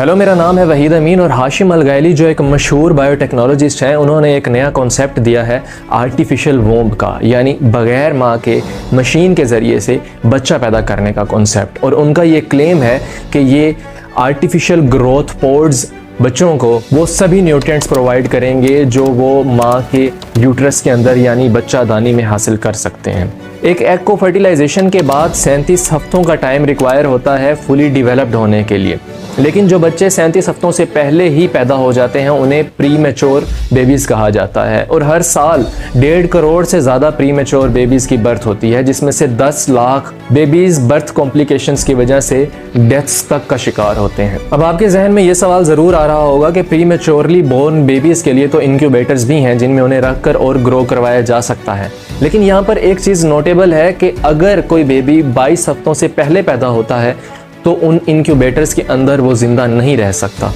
Hello, मेरा नाम है वहीद अमीन और हाशिम अलगैली जो एक मशहूर बायोटेक्नोलॉजिस्ट हैं, उन्होंने एक नया कॉन्सेप्ट दिया है आर्टिफिशियल वोम्ब का, यानी बग़ैर माँ के मशीन के ज़रिए से बच्चा पैदा करने का कॉन्सेप्ट। और उनका ये क्लेम है कि ये आर्टिफिशियल ग्रोथ पोड्स बच्चों को वो सभी न्यूट्रिएंट्स प्रोवाइड करेंगे जो वो माँ के यूट्रस के अंदर यानी बच्चा दानी में हासिल कर सकते हैं। एक एग को फर्टिलाइजेशन के बाद 37 हफ्तों का टाइम रिक्वायर होता है फुली डिवेलप्ड होने के लिए, लेकिन जो बच्चे 37 हफ्तों से पहले ही पैदा हो जाते हैं उन्हें प्री मैच्योर बेबीज़ कहा जाता है। और हर साल 1.5 करोड़ से ज़्यादा प्री मैच्योर बेबीज़ की बर्थ होती है, जिसमें से 10 लाख बेबीज़ बर्थ कॉम्प्लिकेशंस की वजह से डेथ्स तक का शिकार होते हैं। अब आपके जहन में ये सवाल ज़रूर आ रहा होगा कि प्री मैच्योरली बोर्न बेबीज़ के लिए तो इनक्यूबेटर्स भी हैं जिनमें उन्हें रख कर और ग्रो करवाया जा सकता है, लेकिन यहाँ पर एक चीज़ नोटेबल है कि अगर कोई बेबी 22 हफ्तों से पहले पैदा होता है तो उन इनक्यूबेटर्स के अंदर वो ज़िंदा नहीं रह सकता,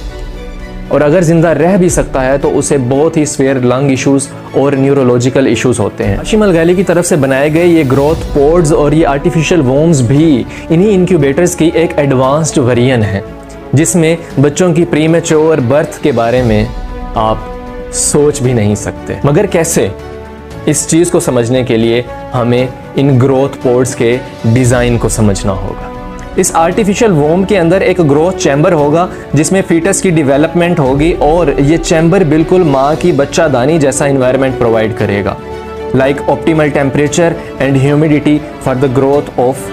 और अगर ज़िंदा रह भी सकता है तो उसे बहुत ही स्वेयर लंग इश्यूज़ और न्यूरोलॉजिकल इश्यूज़ होते हैं। हाशिम अलगैली की तरफ से बनाए गए ये ग्रोथ पोड्स और ये आर्टिफिशियल वोम्स भी इन्हीं इनक्यूबेटर्स की एक एडवांस्ड वेरिएंट है, जिसमें बच्चों की प्री मैच्योर बर्थ के बारे में आप सोच भी नहीं सकते। मगर कैसे? इस चीज़ को समझने के लिए हमें इन ग्रोथ पोड्स के डिज़ाइन को समझना होगा। इस आर्टिफिशियल वोम के अंदर एक ग्रोथ चैम्बर होगा जिसमें फीटस की डेवलपमेंट होगी, और ये चैम्बर बिल्कुल माँ की बच्चा दानी जैसा इन्वायरमेंट प्रोवाइड करेगा, like optimal temperature and humidity for the growth of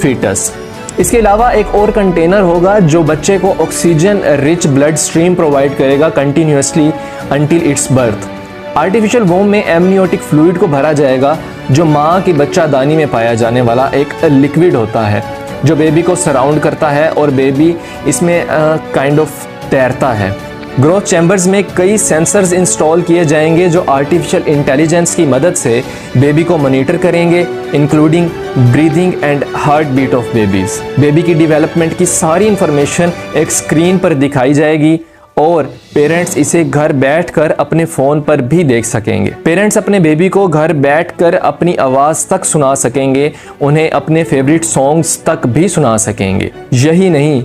foetus. इसके अलावा एक और कंटेनर होगा जो बच्चे को oxygen rich blood stream provide करेगा continuously until its birth. Artificial womb में एमनियोटिक फ्लूइड को भरा जाएगा जो माँ की बच्चा दानी में पाया जाने वाला एक लिक्विड होता है जो बेबी को सराउंड करता है और बेबी इसमें काइंड ऑफ तैरता है। ग्रोथ चैम्बर्स में कई सेंसर्स इंस्टॉल किए जाएंगे जो आर्टिफिशियल इंटेलिजेंस की मदद से बेबी को मॉनिटर करेंगे, including breathing and heart beat of babies. Baby की डेवलपमेंट की सारी इंफॉर्मेशन एक स्क्रीन पर दिखाई जाएगी और पेरेंट्स इसे घर बैठकर अपने फ़ोन पर भी देख सकेंगे। पेरेंट्स अपने बेबी को घर बैठकर अपनी आवाज़ तक सुना सकेंगे, उन्हें अपने फेवरेट सॉन्ग्स तक भी सुना सकेंगे। यही नहीं,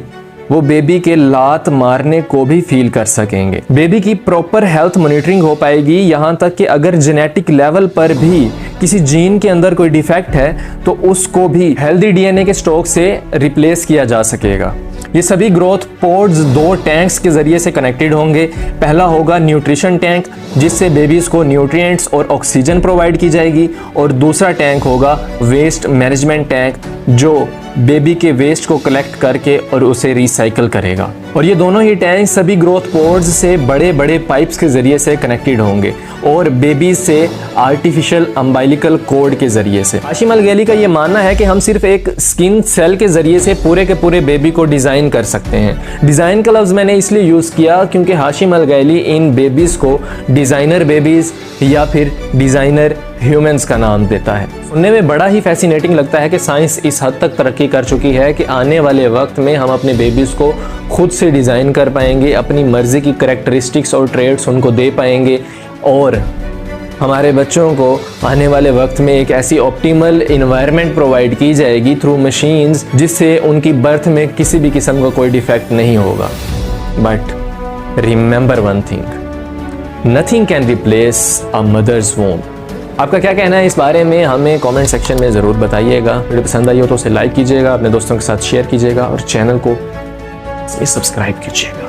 वो बेबी के लात मारने को भी फील कर सकेंगे। बेबी की प्रॉपर हेल्थ मॉनिटरिंग हो पाएगी, यहाँ तक कि अगर जेनेटिक लेवल पर भी किसी जीन के अंदर कोई डिफेक्ट है तो उसको भी हेल्दी डीएनए के स्टॉक से रिप्लेस किया जा सकेगा। ये सभी ग्रोथ पोड्स 2 टैंक्स के ज़रिए से कनेक्टेड होंगे। पहला होगा न्यूट्रिशन टैंक जिससे बेबीज़ को न्यूट्रिएंट्स और ऑक्सीजन प्रोवाइड की जाएगी, और दूसरा टैंक होगा वेस्ट मैनेजमेंट टैंक जो बेबी के वेस्ट को कलेक्ट करके और उसे रिसाइकल करेगा। और ये दोनों ही टैंक सभी ग्रोथ पोड्स से बड़े बड़े पाइप्स के ज़रिए से कनेक्टेड होंगे और बेबी से आर्टिफिशियल अम्बाइलिकल कोड के ज़रिए से। हाशिम अलगैली का ये मानना है कि हम सिर्फ एक स्किन सेल के ज़रिए से पूरे के पूरे बेबी को डिज़ाइन कर सकते हैं। डिज़ाइन का लफ्ज़ मैंने इसलिए यूज़ किया क्योंकि हाशिम अलगैली इन बेबीज़ को डिज़ाइनर बेबीज़ या फिर डिज़ाइनर ह्यूमंस का नाम देता है। सुनने में बड़ा ही फैसिनेटिंग लगता है कि साइंस इस हद तक तरक्की कर चुकी है कि आने वाले वक्त में हम अपने बेबीज़ को खुद से डिज़ाइन कर पाएंगे, अपनी मर्ज़ी की करैक्टरिस्टिक्स और ट्रेड्स उनको दे पाएंगे, और हमारे बच्चों को आने वाले वक्त में एक ऐसी ऑप्टिमल इन्वायरमेंट प्रोवाइड की जाएगी थ्रू मशीन्स जिससे उनकी बर्थ में किसी भी किस्म का कोई डिफेक्ट नहीं होगा। But remember one thing, nothing can replace a mother's womb. आपका क्या कहना है इस बारे में हमें कमेंट सेक्शन में ज़रूर बताइएगा। वीडियो पसंद आई हो तो उसे लाइक कीजिएगा, अपने दोस्तों के साथ शेयर कीजिएगा और चैनल को सब्सक्राइब कीजिएगा।